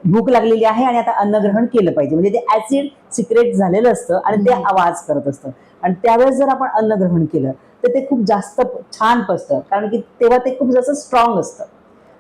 भूक लागलेली आहे आणि आता अन्न ग्रहण केलं पाहिजे, म्हणजे ते ऍसिड सिक्रेट झालेलं असतं आणि ते आवाज करत असतं. आणि त्यावेळेस जर आपण अन्न ग्रहण केलं तर ते खूप जास्त छान पचतं, कारण की तेव्हा ते खूप जास्त स्ट्रॉंग असतं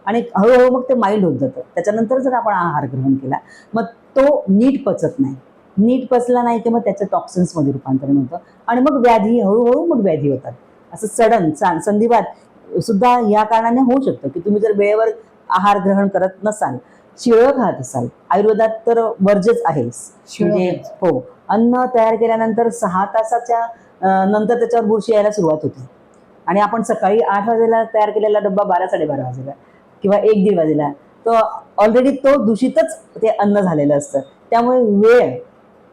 आणि हळूहळू मग ते माइल्ड होत जातं. त्याच्यानंतर जर आपण आहार ग्रहण केला मग तो नीट पचत नाही, नीट पचला नाही की मग त्याचं टॉक्सिन्स मध्ये रूपांतरण होतं आणि मग व्याधी, हळूहळू मग व्याधी होतात. असं सडन संधिवात सुद्धा या कारणाने होऊ शकतं की तुम्ही जर वेळेवर आहार ग्रहण करत नसाल, शिळं खात असाल. आयुर्वेदात तर वर्जच आहे, म्हणजे हो, अन्न तयार केल्यानंतर 6 तासाच्या नंतर त्याच्यावर बुरशी यायला सुरुवात होते आणि आपण सकाळी 8 वाजेला तयार केलेला डब्बा 12-12:30 वाजेला किंवा 1-1:30 वाजेला तो ऑलरेडी तो दूषितच ते अन्न झालेलं असतं. त्यामुळे वेळ,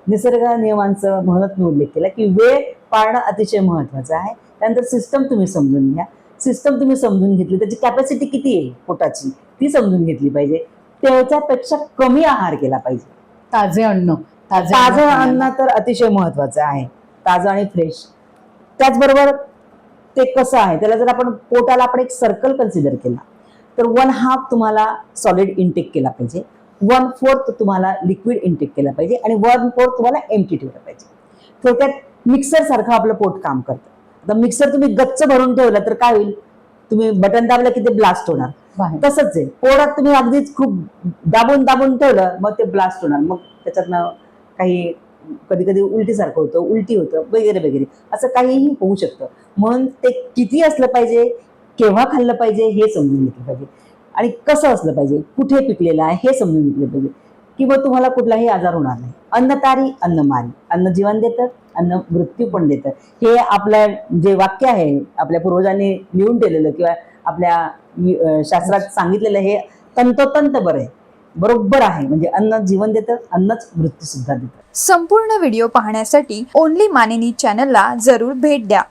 निसर्ग नियमांचं म्हणत मी उल्लेख केला की वेळ पाळणं अतिशय महत्वाचं आहे. त्यानंतर सिस्टम तुम्ही समजून घ्या. सिस्टम तुम्ही समजून घेतली, त्याची कॅपॅसिटी किती आहे पोटाची ती समजून घेतली पाहिजे. त्याच्यापेक्षा कमी आहार केला पाहिजे. ताजं अन्न तर अतिशय महत्वाचं आहे, ताजं आणि फ्रेश. त्याचबरोबर ते कसं आहे, त्याला जर आपण पोटाला आपण एक सर्कल कन्सिडर केला तर 1/2 तुम्हाला सॉलिड इनटेक केला पाहिजे, 1/4 तुम्हाला लिक्विड इनटेक केला पाहिजे आणि 1/4 तुम्हाला एम्प्टी ठेवलं पाहिजे. थोडक्यात मिक्सर सारखं आपलं पोट काम करतं. आता मिक्सर तुम्ही गच्च भरून ठेवलं तर काय होईल, तुम्ही बटन दाबलं की ते ब्लास्ट होणार. तसंच आहे, पोटात तुम्ही अगदीच खूप दाबून दाबून ठेवलं मग ते ब्लास्ट होणार, मग त्याच्यातनं काही कधी कधी उलटीसारखं होतं, उलटी होतं वगैरे वगैरे, असं काहीही होऊ शकतं. म्हणून ते किती असलं पाहिजे, केव्हा खाल्लं पाहिजे हे समजून घेतलं पाहिजे आणि कसं असलं पाहिजे, कुठे पिकलेलं आहे हे समजून घेतलं पाहिजे की मग तुम्हाला कुठलाही आजार होणार नाही. अन्न तारी अन्न मारी, अन्न जीवन देतं, अन्न मृत्यू पण देतं. हे आपलं जे वाक्य आहे आपल्या पूर्वजांनी लिहून ठेवलेलं किंवा आपल्या शास्त्रात सांगितलेलं हे तंतोतंत बरोबर आहे. म्हणजे अन्न जीवन देतं, अन्नच मृत्यू सुद्धा देतं. संपूर्ण व्हिडिओ पाहण्यासाठी ओनली मानिनी चॅनलला जरूर भेट द्या.